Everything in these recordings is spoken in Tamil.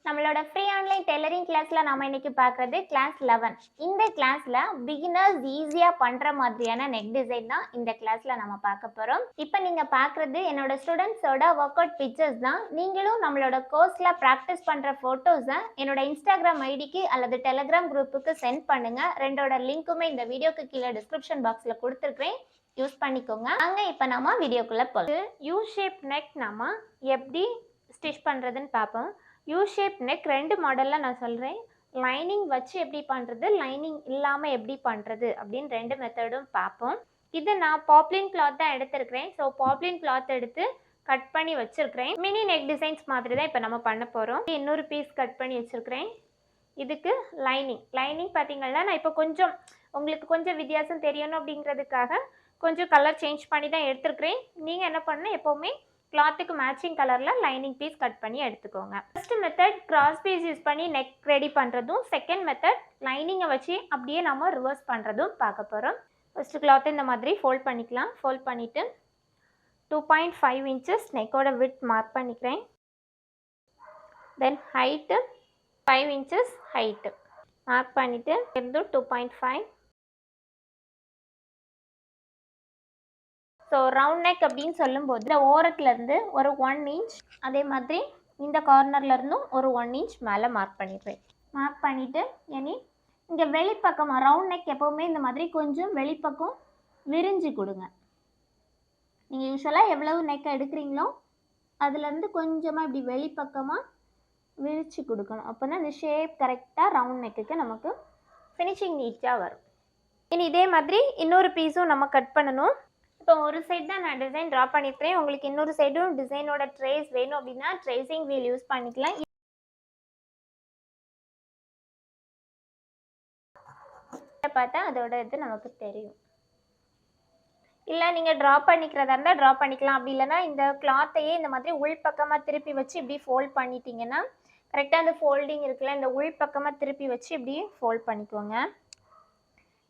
நம்மளோட ஃப்ரீ ஆன்லைன் டெய்லரிங் கிளாஸ்ல நாம இன்னைக்கு பார்க்கறது கிளாஸ் 11. இந்த கிளாஸ்ல பிகினர்ஸ் ஈஸியா பண்ற மாதிரியான நெக் டிசைன் தான் இந்த கிளாஸ்ல நம்ம பார்க்க போறோம். இப்போ நீங்க பார்க்கறது என்னோட ஸ்டூடெண்ட்ஸோட ஒர்க் அவுட் பிக்சர்ஸ் தான். நீங்களும் நம்மளோட கோர்ஸ்ல பிராக்டிஸ் பண்ற போட்டோஸை என்னோட இன்ஸ்டாகிராம் ஐடிக்கு அல்லது டெலிகிராம் குரூப்புக்கு சென்ட் பண்ணுங்க. ரெண்டோட லிங்க்குமே இந்த வீடியோக்கு கீழே டிஸ்கிரிப்ஷன் பாக்ஸ்ல கொடுத்துருக்கேன், யூஸ் பண்ணிக்கோங்க. அங்க இப்போ நம்ம வீடியோக்குள்ள போகலாம். யூ ஷேப் நெக் நம்ம எப்படி ஸ்டிச் பண்றதுன்னு பார்ப்போம். யூ ஷேப் நெக் ரெண்டு மாடலில் நான் சொல்கிறேன். லைனிங் வச்சு எப்படி பண்ணுறது, லைனிங் இல்லாமல் எப்படி பண்ணுறது அப்படின்னு ரெண்டு மெத்தடும் பார்ப்போம். இது நான் பாப்லின் கிளாத் தான் எடுத்துருக்கிறேன். ஸோ பாப்லின் கிளாத் எடுத்து கட் பண்ணி வச்சுருக்கிறேன். மினி நெக் டிசைன்ஸ் மாதிரி தான் இப்போ நம்ம பண்ண போகிறோம். இன்னொரு பீஸ் கட் பண்ணி வச்சுருக்கிறேன். இதுக்கு லைனிங் பார்த்தீங்கன்னா நான் இப்போ கொஞ்சம் உங்களுக்கு கொஞ்சம் வித்தியாசம் தெரியணும் அப்படிங்கிறதுக்காக கொஞ்சம் கலர் சேஞ்ச் பண்ணி தான் எடுத்துருக்கிறேன். நீங்கள் என்ன பண்ணணும், எப்போவுமே கிளாத்துக்கு மேட்சிங் கலரில் லைனிங் பீஸ் கட் பண்ணி எடுத்துக்கோங்க. First method cross piece use பண்ணி நெக் ரெடி பண்ணுறதும், செகண்ட் மெத்தட் லைனிங்கை வச்சு அப்படியே நம்ம ரிவர்ஸ் பண்ணுறதும் பார்க்க போகிறோம். ஃபர்ஸ்ட் கிளாத்தை இந்த மாதிரி ஃபோல்ட் பண்ணிக்கலாம். ஃபோல்ட் பண்ணிவிட்டு 2.5 இன்ச்சஸ் நெக்கோட விட்த் மார்க் பண்ணிக்கிறேன். தென் ஹைட்டு 5 இன்ச்சஸ் ஹைட்டு மார்க் பண்ணிவிட்டு இருந்து 2.5. ஸோ ரவுண்ட் நெக் அப்படின்னு சொல்லும்போது இந்த ஓரத்துலேருந்து ஒரு 1 இன்ச், அதே மாதிரி இந்த கார்னர்லேருந்தும் ஒரு 1 இன்ச் மேலே மார்க் பண்ணிடுறேன். மார்க் பண்ணிவிட்டு இனி இங்கே வெளிப்பக்கமாக ரவுண்ட் நெக் எப்போவுமே இந்த மாதிரி கொஞ்சம் வெளிப்பக்கம் விரிஞ்சு கொடுங்க. நீங்கள் யூஸ்வலாக எவ்வளவு நெக் எடுக்கிறீங்களோ அதுலேருந்து கொஞ்சமாக இப்படி வெளிப்பக்கமாக விரித்து கொடுக்கணும். அப்போ தான் இந்த ஷேப் கரெக்டாக ரவுண்ட் நெக்குக்கு நமக்கு ஃபினிஷிங் நீட்டாக வரும். இனி இதே மாதிரி இன்னொரு பீஸும் நம்ம கட் பண்ணணும். இப்போ ஒரு சைடு தான் நான் டிசைன் ட்ரா பண்ணியிருக்கிறேன். உங்களுக்கு இன்னொரு சைடும் டிசைனோட ட்ரேஸ் வேணும் அப்படின்னா ட்ரேசிங் வீல் யூஸ் பண்ணிக்கலாம். பார்த்தா அதோட இது நமக்கு தெரியும். இல்லை நீங்கள் ட்ரா பண்ணிக்கிறதா இருந்தால் ட்ரா பண்ணிக்கலாம். அப்படி இல்லைன்னா இந்த கிளாத்தையே இந்த மாதிரி உள் பக்கமாக திருப்பி வச்சு இப்படி ஃபோல்ட் பண்ணிட்டீங்கன்னா கரெக்டாக அந்த ஃபோல்டிங் இருக்குல்ல, இந்த உள் பக்கமாக திருப்பி வச்சு இப்படி ஃபோல்ட் பண்ணிக்கோங்க.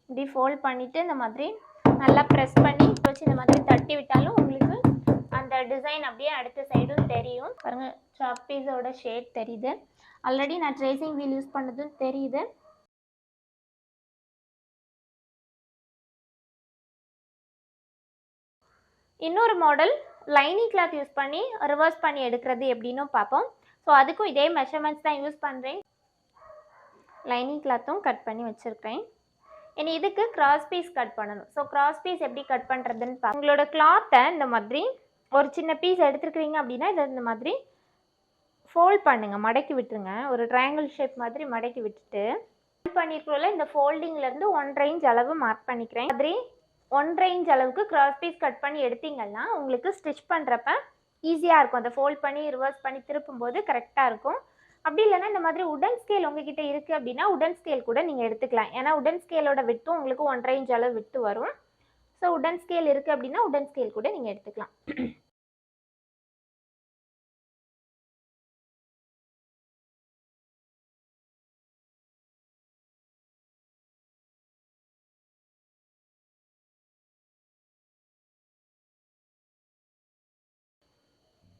இப்படி ஃபோல்ட் பண்ணிவிட்டு இந்த மாதிரி நல்லா ப்ரெஸ் பண்ணி வச்சு இந்த மாதிரி தட்டி விட்டாலும் உங்களுக்கு அந்த டிசைன் அப்படியே அடுத்த சைடும் தெரியும். பாருங்க, சாப் பீஸோட ஷேட் தெரியுது. ஆல்ரெடி நான் ட்ரேசிங் வீல் யூஸ் பண்ணதும் தெரியுது. இன்னொரு மாடல் லைனிங் கிளாத் யூஸ் பண்ணி ரிவர்ஸ் பண்ணி எடுக்கிறது எப்படின்னு பார்ப்போம். ஸோ அதுக்கும் இதே மெஷர்மெண்ட்ஸ் தான் யூஸ் பண்ணுறேன். லைனிங் கிளாத்தும் கட் பண்ணி வச்சுருக்கேன். இனி இதுக்கு கிராஸ் பீஸ் கட் பண்ணணும். ஸோ கிராஸ் பீஸ் எப்படி கட் பண்ணுறதுன்னு பார்ப்போம். உங்களோட கிளாத்தை இந்த மாதிரி ஒரு சின்ன பீஸ் எடுத்துருக்கிறீங்க அப்படின்னா இதை இந்த மாதிரி ஃபோல்ட் பண்ணுங்கள், மடக்கி விட்டுருங்க. ஒரு ட்ரையாங்கிள் ஷேப் மாதிரி மடக்கி விட்டுட்டு ஃபோல்ட் பண்ணியிருக்கிறோம்ல, இந்த ஃபோல்டிங்லேருந்து 1.5 இன்ச் அளவு மார்க் பண்ணிக்கிறேன். மாதிரி 1.5 இன்ச் அளவுக்கு கிராஸ் பீஸ் கட் பண்ணி எடுத்தீங்கன்னா உங்களுக்கு ஸ்டிச் பண்ணுறப்ப ஈஸியாக இருக்கும். அதை ஃபோல்ட் பண்ணி ரிவர்ஸ் பண்ணி திருப்பும்போது கரெக்டாக இருக்கும். அப்படி இல்லைன்னா இந்த மாதிரி உடன் ஸ்கேல் உங்ககிட்ட இருக்குது அப்படின்னா உடன் ஸ்கேல் கூட நீங்கள் எடுத்துக்கலாம். ஏன்னா உடன் ஸ்கேலோட விட்டும் உங்களுக்கு 1.5 இன்ச் அளவு விட்டு வரும். ஸோ உடன் ஸ்கேல் இருக்குது அப்படின்னா உடன் ஸ்கேல் கூட நீங்கள் எடுத்துக்கலாம்.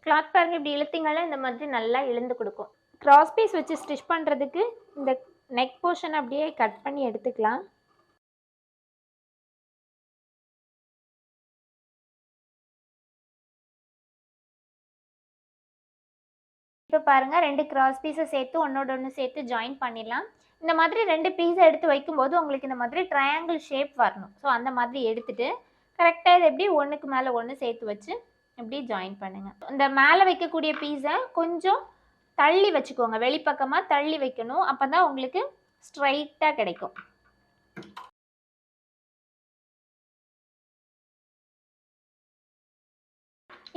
கிளாத் பாருங்க, இப்படி இழுத்தீங்கன்னா இந்த மாதிரி நல்லா இழுந்து கொடுக்கும். கிராஸ் பீஸ் வச்சு ஸ்டிச் பண்ணுறதுக்கு இந்த நெக் போர்ஷன் அப்படியே கட் பண்ணி எடுத்துக்கலாம். இப்போ பாருங்கள், ரெண்டு கிராஸ் பீஸை சேர்த்து ஒன்றோட ஒன்று சேர்த்து ஜாயின் பண்ணிடலாம். இந்த மாதிரி ரெண்டு பீஸை எடுத்து வைக்கும்போது உங்களுக்கு இந்த மாதிரி ட்ரையாங்கிள் ஷேப் வரணும். ஸோ அந்த மாதிரி எடுத்துகிட்டு கரெக்டாக இது எப்படி ஒன்றுக்கு மேலே ஒன்று சேர்த்து வச்சு இப்படி ஜாயின் பண்ணுங்கள். இந்த மேலே வைக்கக்கூடிய பீஸை கொஞ்சம் தள்ளி வச்சுக்கோங்க, வெளிப்பக்கமாக தள்ளி வைக்கணும். அப்போ தான் உங்களுக்கு ஸ்ட்ரைட்டாக கிடைக்கும்.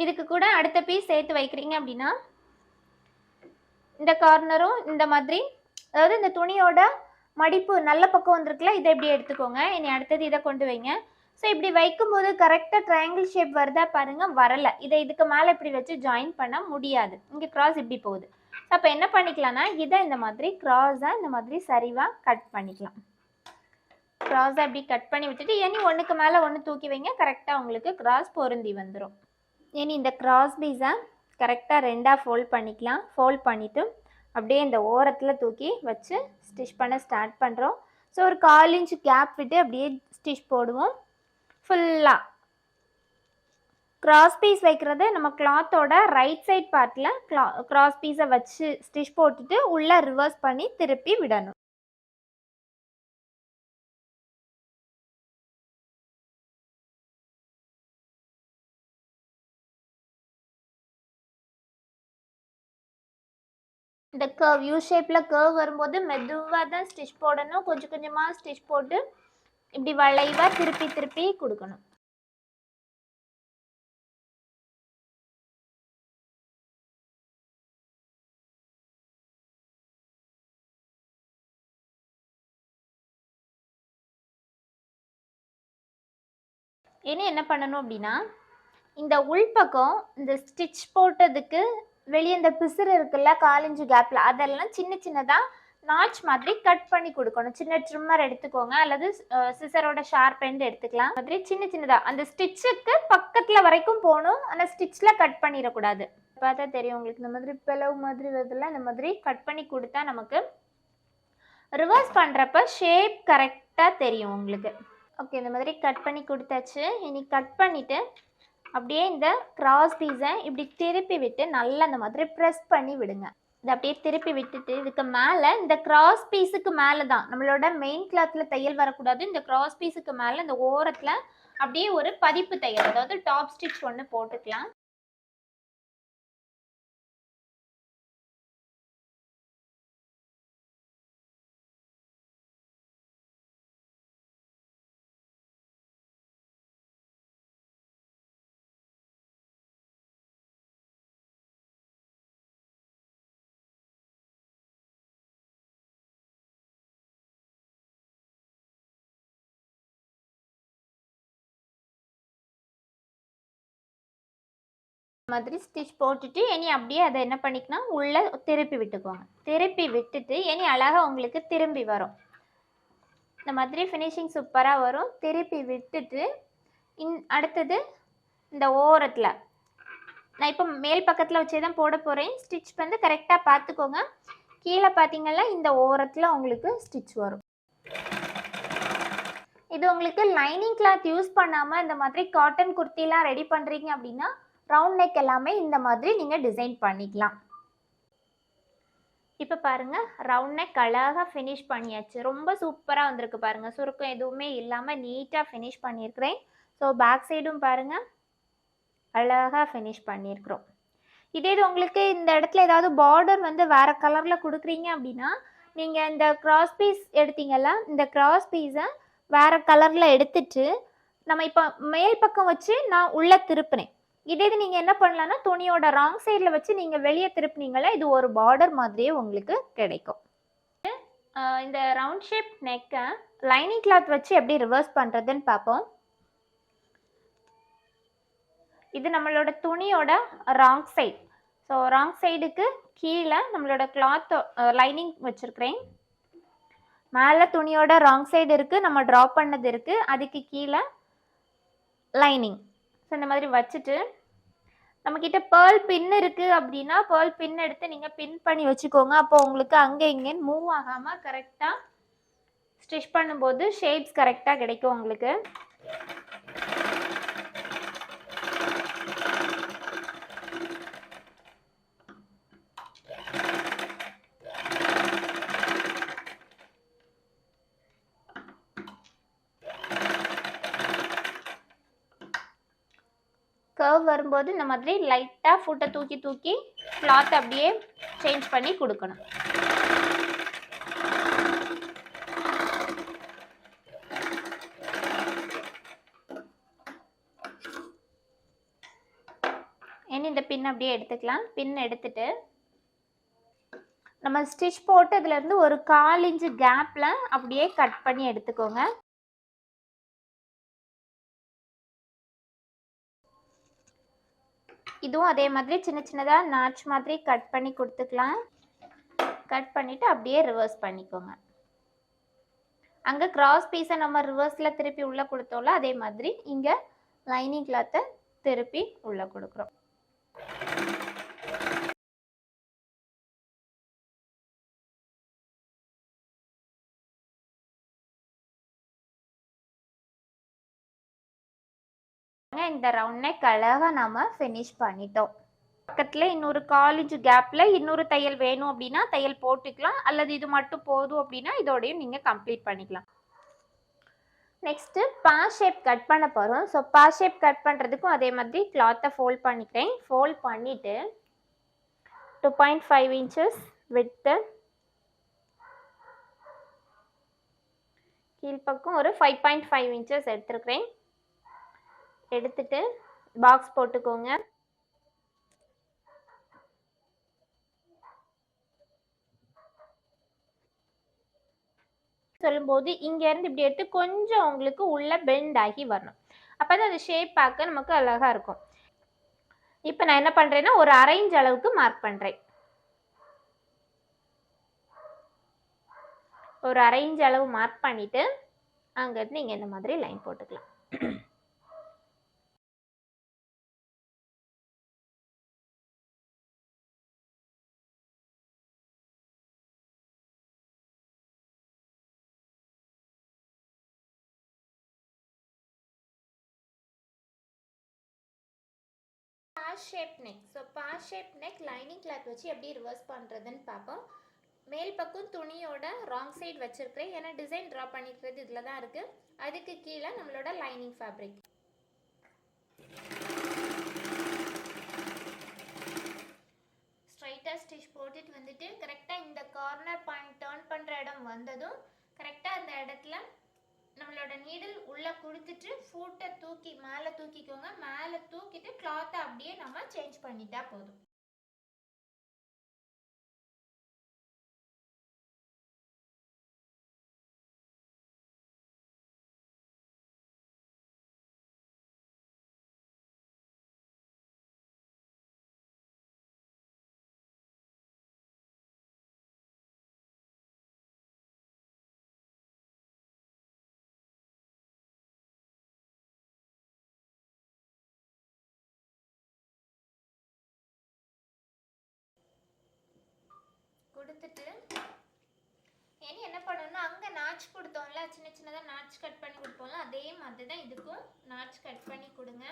இதுக்கு கூட அடுத்த பீஸ் சேர்த்து வைக்கிறீங்க அப்படின்னா இந்த கார்னரும் இந்த மாதிரி, அதாவது இந்த துணியோட மடிப்பு நல்ல பக்கம் வந்துருக்குல்ல, இதை இப்படி எடுத்துக்கோங்க. இனி அடுத்தது இதை கொண்டு வைங்க. ஸோ இப்படி வைக்கும்போது கரெக்டாக ட்ரையாங்கிள் ஷேப் வருதா பாருங்கள், வரலை. இதை இதுக்கு மேலே இப்படி வச்சு ஜாயின் பண்ண முடியாது. இங்கே கிராஸ் இப்படி போகுது. அப்போ என்ன பண்ணிக்கலாம்னா இதை இந்த மாதிரி கிராஸாக இந்த மாதிரி சரிவாக கட் பண்ணிக்கலாம். கிராஸாக இப்படி கட் பண்ணி விட்டுட்டு இனி ஒன்றுக்கு மேலே ஒன்று தூக்கி வைங்க. கரெக்டாக உங்களுக்கு கிராஸ் பொருந்தி வந்துடும். இனி இந்த கிராஸ் பீஸை கரெக்டாக ரெண்டாக ஃபோல்ட் பண்ணிக்கலாம். ஃபோல்ட் பண்ணிவிட்டு அப்படியே இந்த ஓரத்தில் தூக்கி வச்சு ஸ்டிச் பண்ண ஸ்டார்ட் பண்ணுறோம். ஸோ ஒரு 1/4 இன்ச் கேப் விட்டு அப்படியே ஸ்டிச் போடுவோம். ஃபுல்லாக கிராஸ் பீஸ் வைக்கிறது நம்ம கிளாத்தோட ரைட் சைட் பார்ட்டில் கிராஸ் பீஸை வச்சு ஸ்டிச் போட்டுட்டு உள்ளே ரிவர்ஸ் பண்ணி திருப்பி விடணும். இந்த கர்வ் யூ ஷேப்பில் கர்வ் வரும்போது மெதுவாக தான் ஸ்டிச் போடணும். கொஞ்சம் கொஞ்சமாக ஸ்டிச் போட்டு இப்படி வளைவாக திருப்பி திருப்பி கொடுக்கணும். இனி என்ன பண்ணணும் அப்படின்னா, இந்த உள்பக்கம் இந்த ஸ்டிச் போட்டதுக்கு வெளியே இந்த பிசுறு இருக்குல்ல 1/4 இன்ச் கேப்பில், அதெல்லாம் சின்ன சின்னதாக நாச் மாதிரி கட் பண்ணி கொடுக்கணும். சின்ன ட்ரிம்மர் எடுத்துக்கோங்க, அல்லது சிசரோட ஷார்ப் எண்ட் எடுத்துக்கலாம். மாதிரி சின்ன சின்னதாக அந்த ஸ்டிச்சுக்கு பக்கத்தில் வரைக்கும் போகணும். ஆனால் ஸ்டிச்சில் கட் பண்ணிடக்கூடாது. பார்த்தா தெரியும் உங்களுக்கு, இந்த மாதிரி பிளவு மாதிரி வருதுல, இந்த மாதிரி கட் பண்ணி கொடுத்தா நமக்கு ரிவர்ஸ் பண்ணுறப்ப ஷேப் கரெக்டாக தெரியும் உங்களுக்கு. ஓகே, இந்த மாதிரி கட் பண்ணி கொடுத்தாச்சு. இனி கட் பண்ணிவிட்டு அப்படியே இந்த கிராஸ் பீஸை இப்படி திருப்பி விட்டு நல்லா இந்த மாதிரி ப்ரெஸ் பண்ணி விடுங்க. இதை அப்படியே திருப்பி விட்டுட்டு இதுக்கு மேலே இந்த கிராஸ் பீஸுக்கு மேலே தான் நம்மளோட மெயின் கிளாத்தில் தையல் வரக்கூடாது. இந்த கிராஸ் பீஸுக்கு மேலே இந்த ஓரத்தில் அப்படியே ஒரு பதிப்பு தையல், அதாவது டாப் ஸ்டிச் ஒன்று போட்டுக்கலாம். மாதிரி ஸ்டிச் போட்டுட்டு இனி அப்படியே அதை என்ன பண்ணிக்கலாம், உள்ளே திருப்பி விட்டுக்கோங்க. திருப்பி விட்டுட்டு இனி அழகாக உங்களுக்கு திரும்பி வரும். இந்த மாதிரி ஃபினிஷிங் சூப்பராக வரும். திருப்பி விட்டுட்டு அடுத்தது இந்த ஓரத்தில் நான் இப்போ மேல் பக்கத்தில் வச்சே தான் போட போகிறேன். ஸ்டிச் வந்து கரெக்டாக பார்த்துக்கோங்க. கீழே பார்த்தீங்கன்னா இந்த ஓரத்தில் உங்களுக்கு ஸ்டிச் வரும். இது உங்களுக்கு லைனிங் கிளாத் யூஸ் பண்ணாமல் இந்த மாதிரி காட்டன் குர்த்திலாம் ரெடி பண்ணுறீங்க அப்படின்னா ரவுண்ட் நெக் எல்லாமே இந்த மாதிரி நீங்கள் டிசைன் பண்ணிக்கலாம். இப்போ பாருங்கள், ரவுண்ட் நெக் அழகாக ஃபினிஷ் பண்ணியாச்சு. ரொம்ப சூப்பராக வந்திருக்கு பாருங்கள். சுருக்கம் எதுவுமே இல்லாமல் நீட்டாக ஃபினிஷ் பண்ணியிருக்கிறேன். ஸோ பேக் சைடும் பாருங்கள், அழகாக ஃபினிஷ் பண்ணியிருக்கிறோம். இதே இது உங்களுக்கு இந்த இடத்துல ஏதாவது பார்டர் வந்து வேறு கலரில் கொடுக்குறீங்க அப்படின்னா நீங்கள் இந்த கிராஸ் பீஸ் எடுத்தீங்கல்ல, இந்த கிராஸ் பீஸை வேறு கலரில் எடுத்துட்டு நம்ம இப்போ மேல் பக்கம் வச்சு நான் உள்ளே திருப்பினேன். இதே இது நீங்கள் என்ன பண்ணலான்னா துணியோட ராங் சைடில் வச்சு நீங்கள் வெளியே திருப்பினீங்களா, இது ஒரு பார்டர் மாதிரியே உங்களுக்கு கிடைக்கும். இந்த ரவுண்ட் ஷேப் நெக்கை லைனிங் கிளாத் வச்சு எப்படி ரிவர்ஸ் பண்ணுறதுன்னு பார்ப்போம். இது நம்மளோட துணியோட ராங் சைடு. ஸோ ராங் சைடுக்கு கீழே நம்மளோட கிளாத் லைனிங் வச்சுருக்கிறேன். மேலே துணியோட ராங் சைடு இருக்குது, நம்ம ட்ரா பண்ணது இருக்குது, அதுக்கு கீழே லைனிங். ஸோ இந்த மாதிரி வச்சுட்டு நம்மக்கிட்ட பேர்ல் பின் இருக்குது அப்படின்னா பேர்ல் பின் எடுத்து நீங்கள் பின் பண்ணி வச்சுக்கோங்க. அப்போ உங்களுக்கு அங்கே இங்கேன்னு மூவ் ஆகாமல் கரெக்டாக ஸ்டிச் பண்ணும்போது ஷேப்ஸ் கரெக்டாக கிடைக்கும் உங்களுக்கு. கர்வ் வரும்போது இந்த மாதிரி லைட்டாக ஃபுட்டை தூக்கி தூக்கி கிளாத் அப்படியே சேஞ்ச் பண்ணி கொடுக்கணும். இனி இந்த பின் அப்படியே எடுத்துக்கலாம். பின் எடுத்துட்டு நம்ம ஸ்டிச் போட்டதுலேருந்து ஒரு 1/4 இன்ச் கேப்பில் அப்படியே கட் பண்ணி எடுத்துக்கோங்க. இதுவும் அதே மாதிரி சின்ன சின்னதாக நாச் மாதிரி கட் பண்ணி கொடுத்துக்கலாம். கட் பண்ணிவிட்டு அப்படியே ரிவர்ஸ் பண்ணிக்கோங்க. அங்கே கிராஸ் பீஸை நம்ம ரிவர்ஸில் திருப்பி உள்ளே கொடுத்தோம்ல, அதே மாதிரி இங்கே லைனிங் கிளாத்தை திருப்பி உள்ளே கொடுக்குறோம். இந்த ரவுண்ட் நெக் அழகா நாம ஃபினிஷ் பண்ணிட்டோம். பக்கத்துல இன்னொரு 1/4 இன்ச் கேப்ல இன்னொரு தையல் வேணும் அப்படின்னா தையல் போட்டுக்கலாம், அல்லது இது மட்டும் போதும் அப்படின்னா இதோடையும் நீங்க கம்ப்ளீட் பண்ணிக்கலாம். நெக்ஸ்ட் பா ஷேப் கட் பண்ண போறோம். ஸோ பா ஷேப் கட் பண்றதுக்கும் அதே மாதிரி கிளாத்தை ஃபோல்ட் பண்ணிக்கிறேன். ஃபோல்ட் பண்ணிட்டு 2.5 இன்ச்சஸ் விட்த்து, கீழ்ப்பக்கம் ஒரு 5.5 இன்ச்சஸ் எடுத்துருக்கிறேன். எடுத்துட்டு பாக்ஸ் போட்டுக்கோங்க. சொல்லும்போது இங்க இருந்து இப்படி எடுத்து கொஞ்சம் உங்களுக்கு உள்ள பெண்ட் ஆகி வரணும். அப்பதான் அந்த ஷேப் பார்க்க நமக்கு அழகா இருக்கும். இப்போ நான் என்ன பண்றேன்னா ஒரு 1/2 இன்ச் அளவுக்கு மார்க் பண்றேன். ஒரு 1/2 இன்ச் அளவு மார்க் பண்ணிட்டு அங்க இருந்து நீங்க இந்த மாதிரி லைன் போட்டுக்கலாம். பாஸ் ஷேப் நெக். ஸோ பாஸ் ஷேப் நெக் லைனிங் கிளாத் வச்சு எப்படி ரிவர்ஸ் பண்ணுறதுன்னு பார்ப்போம். மேல் பக்கம் துணியோட ராங் சைடு வச்சிருக்கிறேன், ஏன்னா டிசைன் ட்ரா பண்ணிக்கிறது இதில் தான் இருக்குது. அதுக்கு கீழே நம்மளோட லைனிங் ஃபேப்ரிக். ஸ்ட்ரைட்டாக ஸ்டிச் போட்டுட்டு வந்துட்டு கரெக்டாக இந்த கார்னர் பாயிண்ட் டர்ன் பண்ணுற இடம் வந்ததும் கரெக்டாக அந்த இடத்துல நம்மளோட நீடில் உள்ள கொடுத்துட்டு ஃபூட்டை தூக்கி மேலே தூக்கிக்கோங்க. மேலே தூக்கிட்டு கிளாத்தை அப்படியே நம்ம சேஞ்ச் பண்ணிட்டா போதும். கொடுத்துட்டு இனி என்ன பண்ணணும்னா அங்கே நாச் கொடுத்தோம்ல, சின்ன சின்னதாக நாச் கட் பண்ணி கொடுப்போம்ல, அதே மாதிரி தான் இதுக்கும் நாச் கட் பண்ணி கொடுங்க.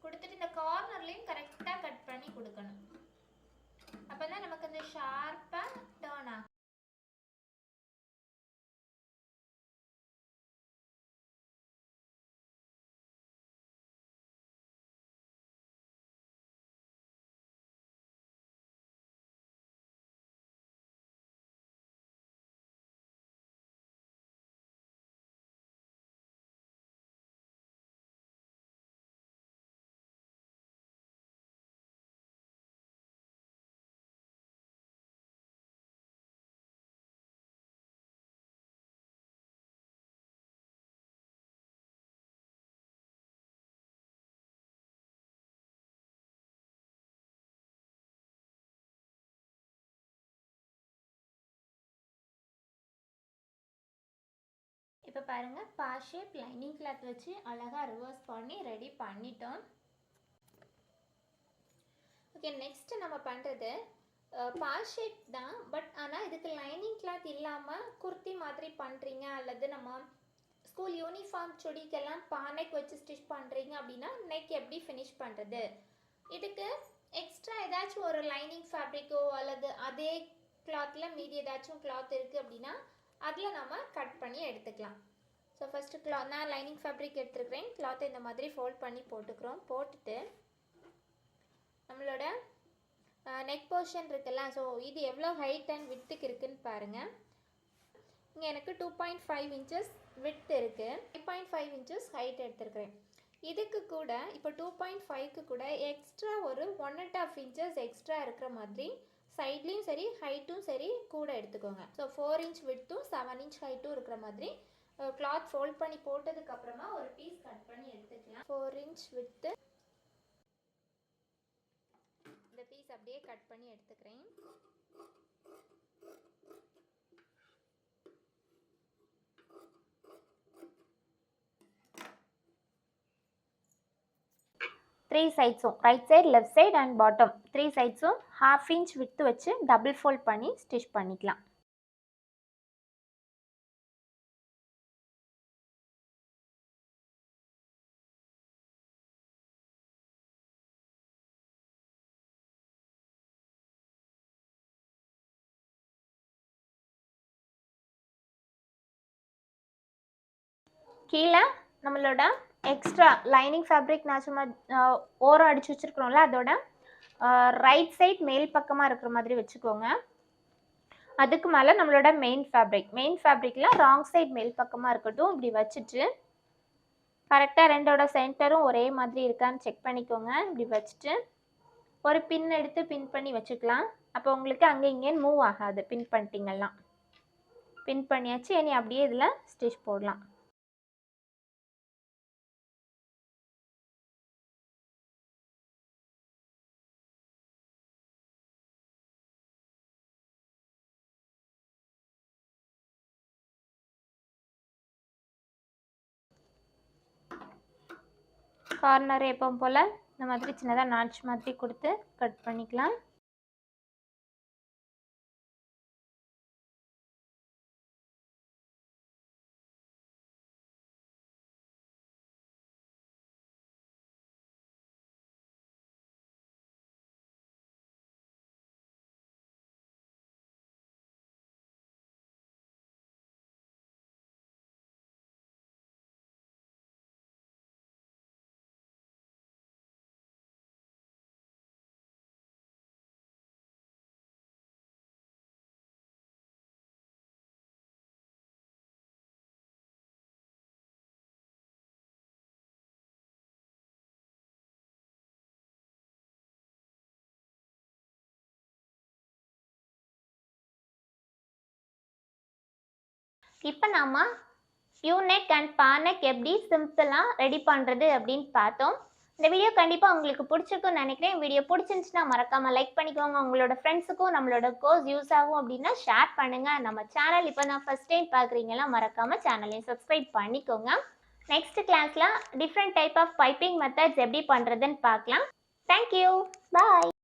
கொடுத்துட்டு இந்த கார்னர்லையும் கரெக்டாக கட் பண்ணி கொடுக்கணும். அப்போ தான் நமக்கு அந்த ஷார்ப்பாக டர்ன் ஆகும். இப்போ பாருங்க பா ஷேப் லைனிங் கிளாத் வச்சு அழகா ரிவர்ஸ் பண்ணி ரெடி பண்ணிட்டோம். ஓகே, நெக்ஸ்ட் நம்ம பண்ணுறது பா ஷேப் தான். பட் ஆனால் இதுக்கு லைனிங் கிளாத் இல்லாமல் குர்த்தி மாதிரி பண்ணுறீங்க, அல்லது நம்ம ஸ்கூல் யூனிஃபார்ம் சுடிக்கெல்லாம் பானைக்கு வச்சு ஸ்டிச் பண்ணுறீங்க அப்படின்னா நெக் எப்படி ஃபினிஷ் பண்ணுறது, இதுக்கு எக்ஸ்ட்ரா ஏதாச்சும் ஒரு லைனிங் ஃபேப்ரிக்கோ அல்லது அதே கிளாத்தில் மீதி ஏதாச்சும் கிளாத் இருக்குது அப்படின்னா அதில் நம்ம கட் பண்ணி எடுத்துக்கலாம். ஸோ ஃபஸ்ட்டு கிளாத் நான் லைனிங் ஃபேப்ரிக் எடுத்துருக்கிறேன். கிளாத்தை இந்த மாதிரி ஃபோல்ட் பண்ணி போட்டுக்கிறோம். போட்டுட்டு நம்மளோட நெக் போர்ஷன் இருக்குல்ல, ஸோ இது எவ்வளோ ஹைட் அண்ட் வித்துக்கு இருக்குதுன்னு பாருங்கள். இங்கே எனக்கு 2.5 இன்ச்சஸ் வித் இருக்குது, 5.5 இன்ச்சஸ் ஹைட் எடுத்துருக்கிறேன். இதுக்கு கூட இப்போ 2.5க்கு கூட எக்ஸ்ட்ரா ஒரு 1.5 இன்ச்சஸ் எக்ஸ்ட்ரா இருக்கிற மாதிரி சைட்லேயும் சரி ஹைட்டும் சரி கூட எடுத்துக்கோங்க. ஸோ 4 இன்ச் வித்தும் 7 இன்ச் ஹைட்டும் இருக்கிற மாதிரி கிளாத் ஃபோல்ட் பண்ணி போட்டதுக்கப்புறமா ஒரு பீஸ் கட் பண்ணி எடுத்துக்கலாம். 4 இன்ச் வித்து இந்த பீஸ் அப்படியே கட் பண்ணி எடுத்துக்கிறேன். த்ரீ சைட்ஸும் right side left side and bottom 3 சைட்ஸும் 1/2 இன்ச் வித்து வச்சு டபுள் ஃபோல்ட் பண்ணி ஸ்டிச் பண்ணிக்கலாம். கீழே நம்மளோட எக்ஸ்ட்ரா லைனிங் ஃபேப்ரிக் நான் சும்மா ஓரம் அடித்து வச்சுருக்குறோம்ல, அதோட ரைட் சைட் மேல் பக்கமாக இருக்கிற மாதிரி வச்சுக்கோங்க. அதுக்கு மேலே நம்மளோட மெயின் ஃபேப்ரிக்கில் ராங் சைட் மேல் பக்கமாக இருக்கட்டும். இப்படி வச்சுட்டு கரெக்டாக ரெண்டோட சென்டரும் ஒரே மாதிரி இருக்கான்னு செக் பண்ணிக்கோங்க. இப்படி வச்சுட்டு ஒரு பின் எடுத்து பின் பண்ணி வச்சுக்கலாம். அப்போ உங்களுக்கு அங்கே இங்கேன்னு மூவ் ஆகாது. பின் பண்ணிட்டீங்கன்னா பின் பண்ணியாச்சு. இனி அப்படியே இதில் ஸ்டிச் போடலாம். கார்னர் எப்பவும் போல் இந்த மாதிரி சின்னதாக நாட்ச் மாதிரி கொடுத்து கட் பண்ணிக்கலாம். இப்போ நாம் யூநெக் அண்ட் பானெக் எப்படி சிம்பிளாக ரெடி பண்ணுறது அப்படின்னு பார்த்தோம். இந்த வீடியோ கண்டிப்பாக உங்களுக்கு பிடிச்சிருக்குன்னு நினைக்கிறேன். வீடியோ பிடிச்சிருந்துச்சுன்னா மறக்காமல் லைக் பண்ணிக்கோங்க. உங்களோட ஃப்ரெண்ட்ஸுக்கும் நம்மளோட கோர்ஸ் யூஸ் ஆகும் அப்படின்னா ஷேர் பண்ணுங்கள். நம்ம சேனல் இப்போ நான் ஃபஸ்ட் டைம் பார்க்குறீங்கன்னா மறக்காமல் சேனலையும் சப்ஸ்கிரைப் பண்ணிக்கோங்க. நெக்ஸ்ட் கிளாஸில் different type of piping methods எப்படி பண்ணுறதுன்னு பார்க்கலாம். தேங்க்யூ. பாய்.